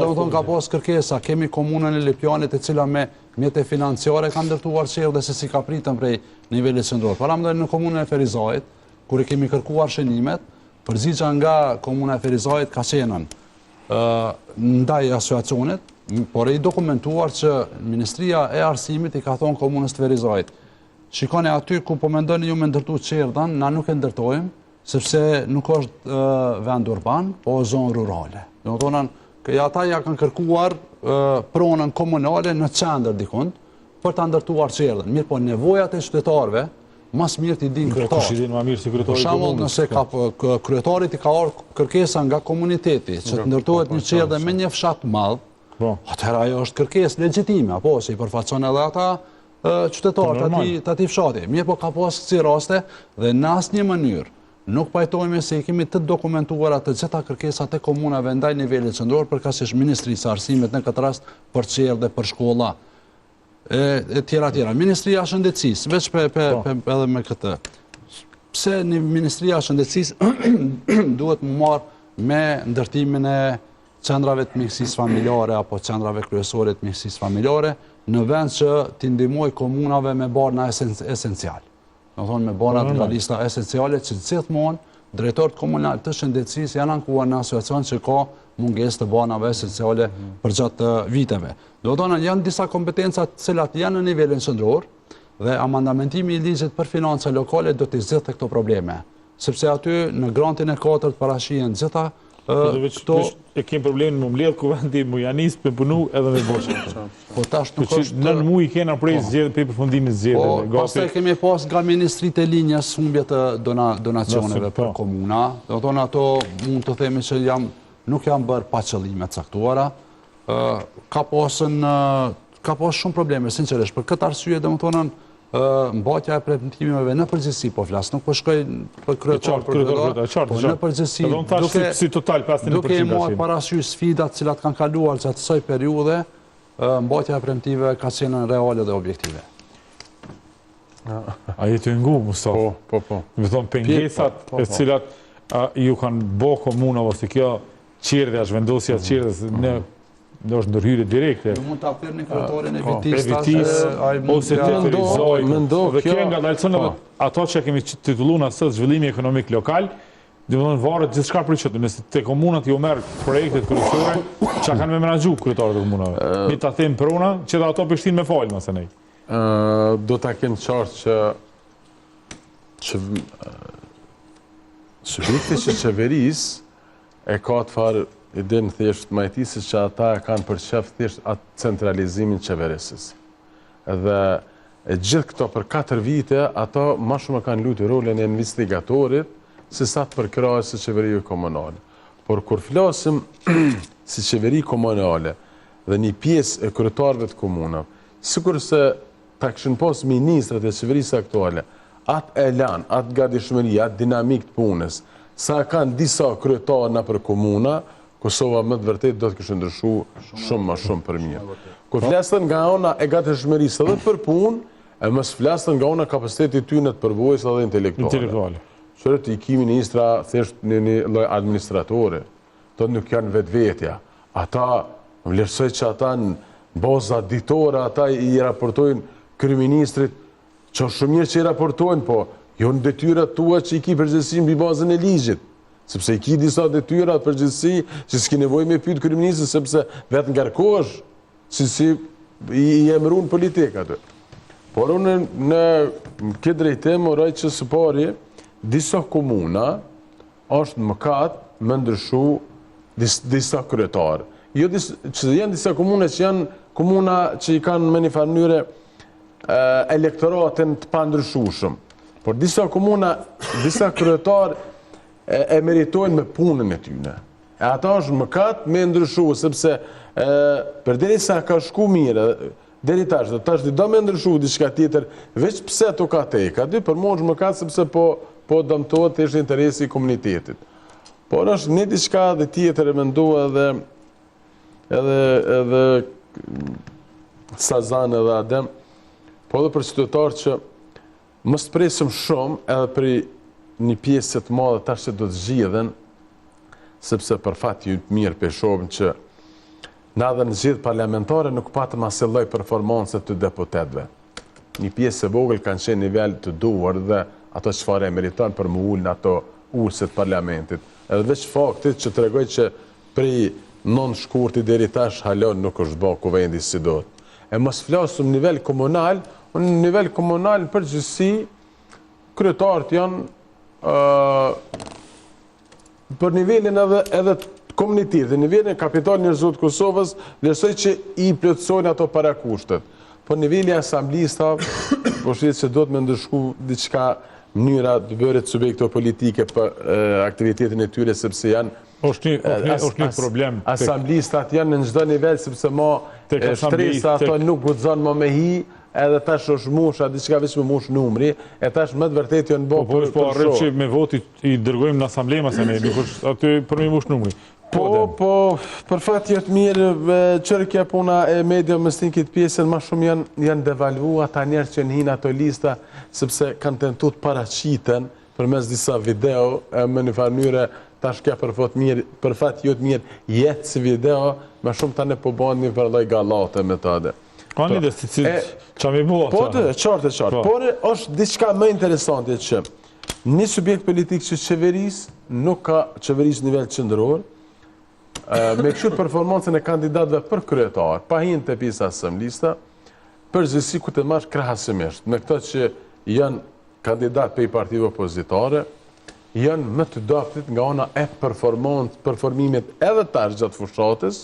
do ka pas kërkesa, kemi komunën e Lipjanit e cila me mjete financiare ka ndërtuar qerdhe se si ka pritën prej nivellit qendror. Para më në komunën e Ferizajit, kur i kemi kërkuar shënimet, përgjigja nga komuna e Ferizajit ka qenën ndaj asociacionit, por e i dokumentuar që Ministria e Arsimit i ka thonë komunës të Ferizajit. Shikoni aty ku po mendoni ju me ndërtu qerdhen, na nuk e ndërtojmë, sepse nuk është vend urban, po zonë rurale. Do të thonë, ata ja kanë kërkuar pronën komunale në qendër dikund për ta ndërtuar qerdhen. Mirë, po nevojat e qytetarëve mas mirë t'i din kryetarët. Për shembull, nëse kryetarit i ka ardhur kërkesa nga komuniteti që të ndërtohet një qerdhe me një fshat të madh, atëherë ajo është kërkesë legjitime, apo se i përfaqëson edhe ata qytetarët të atij fshati. Mirë, po ka pas kësi raste dhe në asnjë mënyrë nuk pajtojmë se i kemi të dokumentuara të gjitha kërkesat e komunave ndaj nivelit qendror përkatësisht Ministrisë së Arsimit në këtë rast për qerdhe, për shkolla e tjera. Ministria e Shëndetësisë, veç edhe me këtë. Pse Ministria e Shëndetësisë duhet më marrë me ndërtimin e qendrave të mjekësisë familjare apo qendrave kryesore të mjekësisë familjare në vend që t'i ndihmoj komunave me barna esencial. Do thonë me barnat nga lista esenciale që gjithmonë drejtorët komunal të shëndetësisë janë ankuar në asociacion që ka mungesë të banave esenciale për gjatë viteve. Do thonë janë disa kompetenca të cilat janë në nivelin qendror dhe amandamentimi i ligjit për financa lokale do t'i zgjidhte këto probleme, sepse aty në grantin e 4 parashihen gjitha këto e kem problemin më mbledh ku vendi mu janis me punu edhe me boshë. Po tash nuk është nën mu i kena prej zgjedhje për përfundimit zgjedhjeve. Po pastaj kemi pas nga ministritë e linjës humbje të donacioneve për komuna. Do thonë ato mund të themi që nuk janë bërë pa qëllime të caktuara. Ka pas shumë probleme sinqerisht për këtë arsye, domethënë mbatja e premtimeve në përgjithësi po flas, nuk po shkoj për kryetar, po në përgjithësi duke i marrë parasysh sfidat cilat kanë kaluar gjatë kësaj periudhe, mbatja e premtimeve ka qenë reale dhe objektive. A jetë ngu, Mustafa? Po. Me thonë pengesat e cilat ju kanë bo komuna, ose kjo qerdhe, është vendosja qerdhes në është ndërhyrje direkte. Ju mund të apërni kryetarin e Vitis, ose të Ferizaj, dhe kjo nga dalësën edhe ato që kemi titullu në asët zhvillimi ekonomik lokal, dhe më varet gjithçka për qëtë, nëse të komunat ju merë projektet kryesore, që kanë me menagju kryetarët e komunave. Mi të them prona, që dhe ato pështin me falë, mëse nej. Do të kemë qartë që subjekti që qeveris e ka të farë idenë thjesht majtisë që ata kanë përqef thjesht atë centralizimin qeverisës. Dhe gjithë këto për 4 vite, ato ma shumë kanë luajtur rolin e investigatorit se sa të përkrahas së qeverisë komunale. Por kur flasim si qeveri komunale dhe një pjesë e kryetarëve të komunave, sikur se ta kishin pas ministrat e qeverisë aktuale, atë elan, atë gatishmëri, atë dinamik të punës, sa kanë disa kryetarë në për komuna, Kosova më të vërtet do të kishte ndryshu shumë më shumë për mirë. Kur flasën nga ana e gatishmërisë edhe për punë, e mos flasën nga ana kapacitetit tyre të përvojës edhe intelektuale. Qërët i kimi ministra thjesht një lloj administratore, to nuk janë vetvetja. Ata, më vlerësoj që ata në baza ditore, ata i raportojnë kryeministrit, që shumë mirë që i raportojnë, po jo në detyrat tua që i ki përgjegjësi mbi bazën e ligjit. Sepse i ki disa detyrat përgjithësi që s'ki nevoj me pyet kryeministrin sepse vetë ngarkohesh si i emëruan politik aty. Por unë në këtë drejtim uroj që së pari disa komuna është në mëkat me ndryshu disa kryetarë. Jo që janë disa komuna që janë komuna që i kanë me një farë mënyre elektoratin të pandryshueshëm. Por disa komuna, disa kryetar e meritojnë me punën e tyne. E ata është mëkat me ndryshu, sepse përderisa ka shku mirë, deri tash, dhe tash do me ndryshu diçka tjetër, veç pse to ka ka dy për mua është mëkat sepse po dëmtohet është interesi i komunitetit. Por është një diçka dhe tjetër e mendua edhe Sazan edhe Adem, po edhe për qytetarë që mos presim shumë edhe për një pjesë të madhe tash që do të zgjidhen, sepse për fat ju mirë peshohëm që na dhe në zgjedhje parlamentare nuk patëm asnjë lloj performance të deputetëve. Një pjesë e vogël kanë qenë nivel të duhur dhe ato çfarë e meriton për më ulën ato urset parlamentit. Edhe veç faktit që tregoj që prej 9 shkurti deri tash halon nuk është bërë kuvendi si duhet. E mos flasum nivel komunal, në nivel komunal në përgjithësi kryetarët janë për nivelin edhe komunitetit, dhe nivelin e kapital njerëzor të Kosovës, vlerësoj që i plotësojnë ato parakushtet. Po niveli asamblista, po shqit që do të me ndërshku diçka mënyra të bëret subjekto politike për aktivitetin e tyre, sepse janë është një problem. Asamblistat janë në çdo nivel, sepse ma shtresa ato nuk guxon më me hi, edhe tash është musha, diçka veç me mush numri, e tash më të vërtet janë bërë për shoh. Po arrit që me voti i dërgojmë në asamblema se ne, nuk është aty për me mush numri. Po, për fat jetë mirë, çërkja puna e media më stin këtë pjesën më shumë janë devaluar ata njerëz që hinë ato lista, sepse kanë tentuar të paraqiten përmes disa video në një farë mënyrë tash ka për fat jetë mirë jetë si video, më shumë tani po bën një lloj gallate me ta. Ka një që mi bua po të qartë. Por është diçka më interesante që një subjekt politik që nuk ka qeveris nivel qendror, me kështu performancën e kandidatëve për kryetar, pa hinë të pjesa asamblista, përgjithësi ku të marrë krahasimisht me këto që janë kandidat për i partive opozitare, janë më të doptit nga ana e performimit edhe tash gjatë fushatës,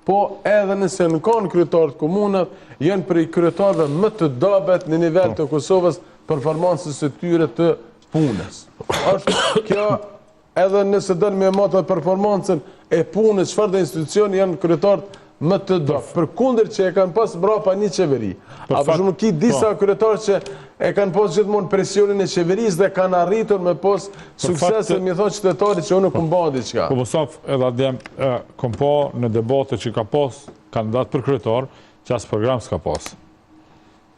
po edhe nëse në kanë kryetarët komunat, janë për i kryetarëve më të dobet në nivel të Kosovës performancës së tyre të punës. Është kjo, edhe nëse dënë me matë performancën e punës, çfarë dhe institucioni janë kryetarët më të dobet. Për kundër që e kanë pas brapa një qeveri. A për shumë ki disa kryetarë që e kanë pas gjithmonë presionin e qeverisë dhe kanë arritur me pas suksese, mi thonë qytetari që unë këmë bëndi qka. Po Musaf, edhe adem, kom pa në debate që ka pas kandidat për kryetar, që asë program s'ka pas.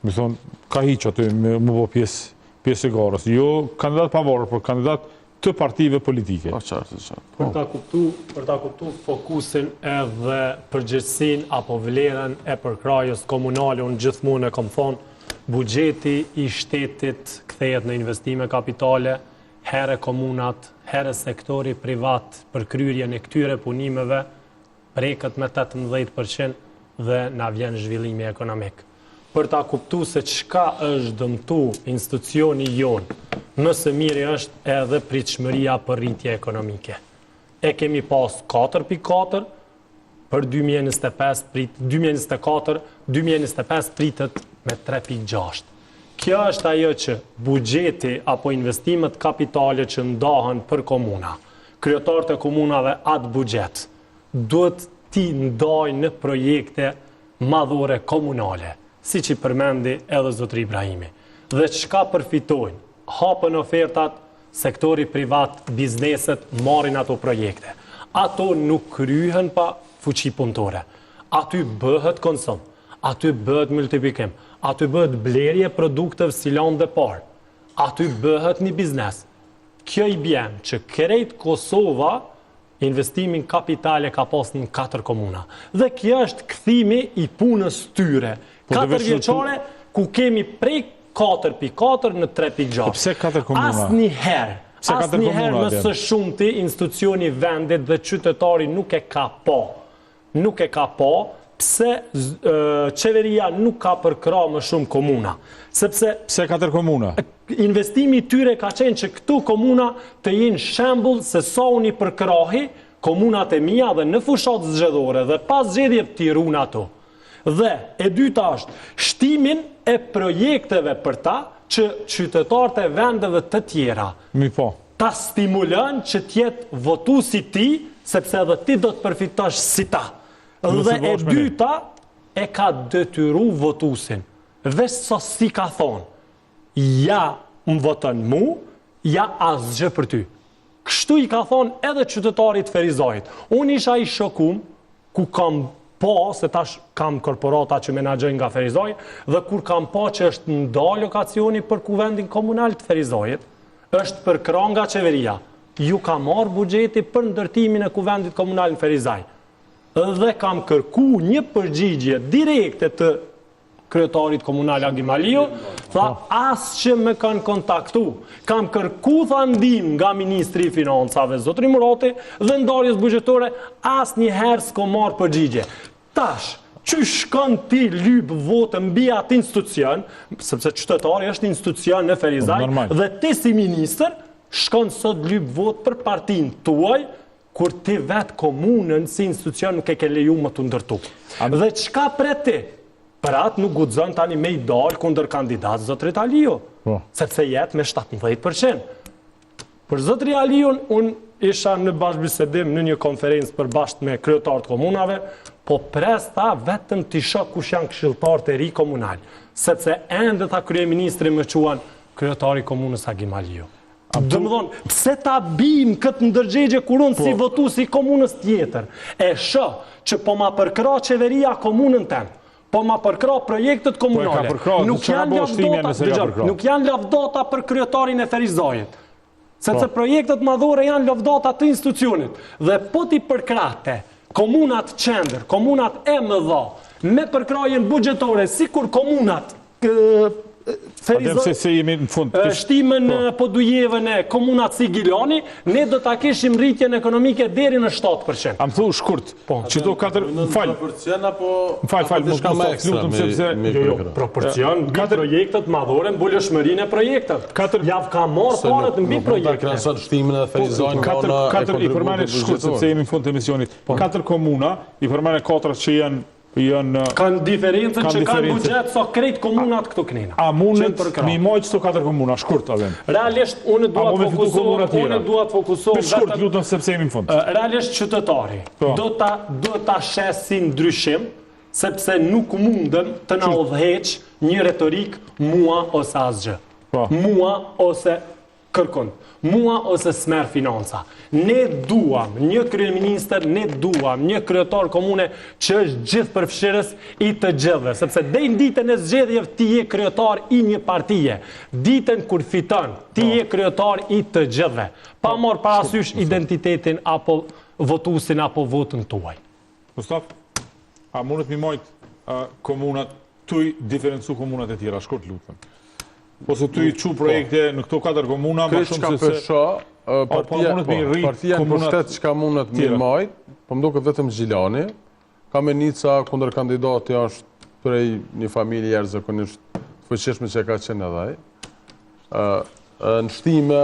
Mi thonë, ka hiq aty më bo pjesë e garës. Jo kandidat pavarur, por kandidat të partive politike. Për ta kuptu fokusin edhe përgjithësin apo vlerën e përkrajës komunale, unë gjithmonë e kom thonë, buxheti i shtetit kthehet në investime kapitale, herë komunat, herë sektori privat për kryerjen e këtyre punimeve preket me 18% dhe na vjen zhvillimi ekonomik. Për ta kuptu se çka është dëmtu institucioni jonë, më së miri është edhe pritshmëria për rritje ekonomike. E kemi pas 4.4, për 2024-2025 pritet me 3.6. Kjo është ajo që buxheti apo investimet kapitale që ndahen për komuna, kryetarët e komunave atë buxhet, duhet ti ndajnë në projekte madhore komunale, si që përmendi edhe zotri Ibrahimi. Dhe çka përfitojnë? Hapën ofertat, sektori privat, bizneset, marrin ato projekte. Ato nuk kryhen pa fuqi punëtore. Aty bëhet konsum, aty bëhet multiplikim, aty bëhet blerje produkteve si lanë dhe parë, aty bëhet një biznes. Kjo i bjen që krejt Kosova investimin kapitale ka pas në 4 komuna. Dhe kjo është kthimi i punës tyre. 4 vjeçare ku kemi prej 4.4 në 3.6. Pse 4 komuna? Asnjëherë më së shumti institucioni vendit dhe qytetari nuk e ka po, pse qeveria nuk ka përkra më shumë komuna. Sepse pse 4 komuna? Investimi tyre ka qenë që këtu komuna të jenë shembull se sa unë i përkrahi komunat e mia dhe në fushat zgjedhore dhe pas zgjedhjeve t'i run ato. Dhe e dyta është shtimin e projekteve për ta që qytetarët e vendeve të tjera ta stimulën që t'jetë votuesi ti, sepse edhe ti do të përfitosh si ta. Dhe e dyta e ka detyru votuesin. Veç sa si ka thonë, ja më votën mu, ja asgjë për ty. Kështu i ka thonë edhe qytetarit Ferizajit. Unë isha i shokum, ku kam se tash kam korporata që menaxhojnë nga Ferizaj, dhe kur kam që është nda lokacioni për kuvendin komunal të Ferizajit, është për krah nga qeveria. Ju ka marrë buxheti për ndërtimin e kuvendit komunal në Ferizaj. Dhe kam kërku një përgjigje direkte të kryetarit komunal Agimaliu, tha asë që me kanë kontaktu. Kam kërku ndim nga Ministri i Financave, Zotri Murati, dhe ndarjes buxhetore, asë një herë s'ko marrë përgjigje. Tash, që shkon ti lyp votë mbi atë institucion, sepse qytetari është institucion në Ferizaj, dhe ti si minister, shkon sot lyp votë për partin tuaj, kur ti vetë komunën si institucion nuk e ke leju më të ndërtu. Dhe qka pre ti? Për atë nuk guxon tani me i dalë kundër kandidat Zotrit Aliu, sepse jetë me 17%. Për Zotri Aliun, unë isha në bashkëbisedim në një konferencë për bashkë me kryetarët komunave, po presta vetëm t'i shoh kush janë këshilltarët e ri komunal, sepse ende ta kryeministri më quan kryetari komunës Agim Aliu. Domethënë, pse ta bim këtë ndërgjegje kur unë si votuesi i komunës tjetër, e shoh që po ma përkra qeveria komunën tem, po ma përkra projektet komunale. Nuk janë lavdata për kryetarin e Ferizajit. Sepse projektet madhore janë lavdata të institucionit. Dhe po ti përkrate komunat qendër, komunat e mëdha, me përkrajen buxhetore, si kur komunat shtimën po dujevën e komunat si Gilani, ne do ta kishim rritjen ekonomike deri në 7%. Am thu shkurt, që do 4, proporcion mbi projektet madhore, mbuleshmërinë e projektet. Javë ka marrë parët mbi projekte. Shtimin e Ferizajnë katër i përmendit shkurt sepse jemi në fund të emisionit. 4 komuna, i përmendit 4 që janë kanë diferencën që kanë buxhet sa krejt komunat këto knena. A mundet mi mojtë këto 4 komuna, shkurt avem? Realisht, unë duat të fokusohem shkurt, lutëm sepse jemi në fund. Realisht qytetari do ta shesin ndryshim, sepse nuk mundem të na udhëheq një retorik mua ose asgjë. Mua ose kërkon. Mua ose smer financa. Ne duam një kryeministër, ne duam një kryetar komune që është gjithë përfshirës i të gjithëve, sepse deri ditën e zgjedhjeve ti je kryetar i një partije. Ditën kur fiton, ti je kryetar i të gjithëve, pa marrë parasysh identitetin apo votuesin apo votën tuaj. Mustafa, a mundet mi mojtë komunat tuj diferencu komunat e tjera, shkurt lutem. Ose tu i qu projekte në këto 4 komuna, ma shumë se se... Partia në pushtet që ka mundet mi majt, po më do këtë vetëm Gjilani, ka me Nica kundër kandidati është prej një familje jashtëzakonisht të fuqishme që ka qenë edhe ai. Në shtime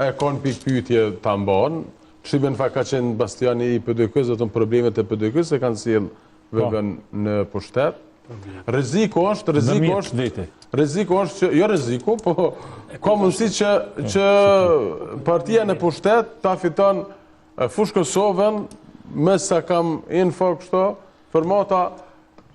e kanë pikë pyetje ta mbanë, shtime në fakt ka qenë bastiani i PDK-s, dhe të problemet e PDK-s e kanë sjell vëvën në pushtet. Rreziku është që, jo rreziku, po ka mundësi që partia në pushtet ta fiton fush Kosovën, me sa kam info kështu, formata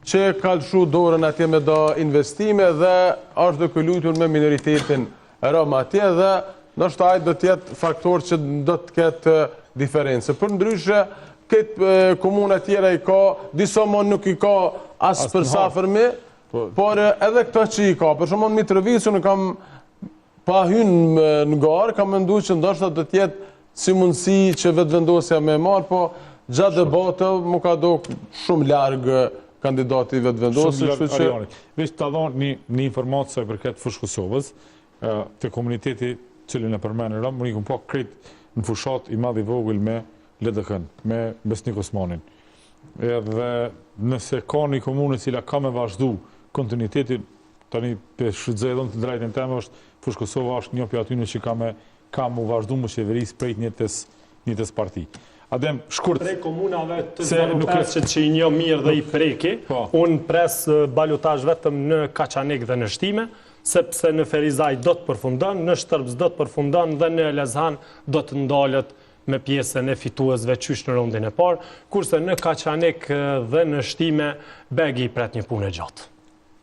që ka lëshu dorën atje me do investime dhe është do këllutur me minoritetin Roma atje dhe nështë ajtë do tjetë faktor që do të ketë diferencë. Për ndryshe, këtë komuna tjera i ka, disa mon nuk i ka asë për safërmi, por edhe këta që i ka. Për shumë Mitrovicu në kam pa hynë në garë, kam mendu që ndoshta do tjetë si mundësi që vetë vendosja me marë, po gjatë debatë mu ka do shumë largë kandidati vetë vendosja. Veç të adhonë një informatë se për këtë fushë Kosovës, të komuniteti cilin e përmenë rëmë, më një këmë po kretë në fushat i madhi vogël me LDK-n, me Besnik Osmanin. Edhe nëse ka një komunë cila ka me vazhdu kontinuitetin, tani për shrydzedhën të drejtën teme është fushë Kosova është një për atyne që ka mu vazhdu më qeveris prejt njëtës parti. Adem, shkurt. Prej komunave të 05 që i një mirë dhe i preki, unë pres balotazh vetëm në Kaçanik dhe në Shtime, sepse në Ferizaj do të përfundon, në Shtërbs do të përfundon dhe në Elazhan do të ndalët me pjesën e fituesve qysh në rondin e parë, kurse në Kaçanik dhe në Shtime begi i pret një punë e gjatë.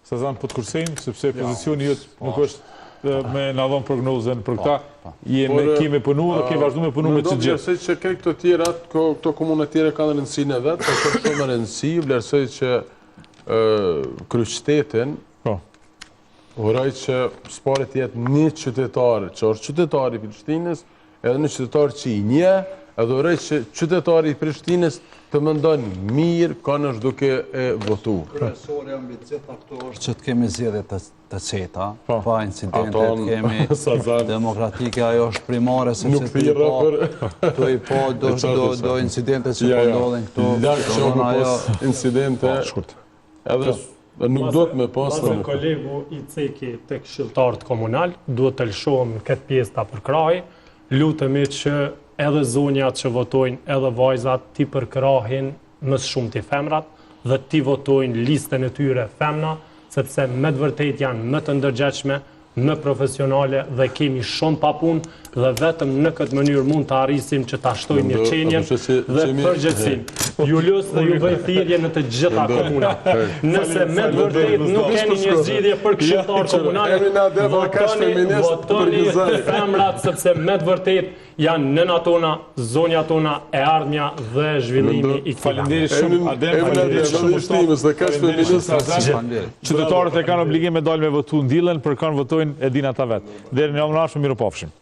Sazan, po të kursejnë, sepse pozicioni jëtë nuk është me në adhon prognozen për këta, kemi punu dhe kemi vazhdu me punu me që gjithë. Vlerësoj që këto tjera, këto komunat tjera kanë rëndësinë e vetë, për shumë shumë rëndësi, vlerësoj që kryqëtetin, uroj që sparet jetë një qytetarë, që është qytetari i Prishtinës, edhe një qytetarë që i një, edhe uroj që qytetari i Prishtinës të mendon mirë kanë është duke e votu. Profesori mbi gjitha këto është që të kemi zgjedhje të qeta, pa incidente, të kemi demokratike, ajo është primare, sepse të i po do incidente që po ndodhin këtu. Larkë që më pos incidente, edhe nuk do të me pas. Bazë kolegu i ceki të këshilltarët komunal, duhet të lëshohem këtë pjesë të përkrahi, lutemi që edhe zonjat që votojnë, edhe vajzat ti përkrahin mësë shumë të femrat dhe ti votojnë listën e tyre femna, sepse me të vërtet janë më të ndërgjegjshme, më profesionale dhe kemi shumë papun dhe vetëm në këtë mënyrë mund të arrisim që ta shtojmë mirëqenien dhe përgjegjësinë. Ju lus dhe ju bëj thirrje në të gjitha komunat. Nëse me të vërtet nuk keni një zgjidhje për këshilltar komunal, votoni femrat sepse me të vërtet janë nëna tona, zonja tona, e ardhmja dhe zhvillimi i këtij. Faleminderit shumë Adem. Qytetarët e kanë obligim me dalë me votu në diellën, për kanë votojnë e din ata vetë. Deri në javën e ardhshme, mirupafshim.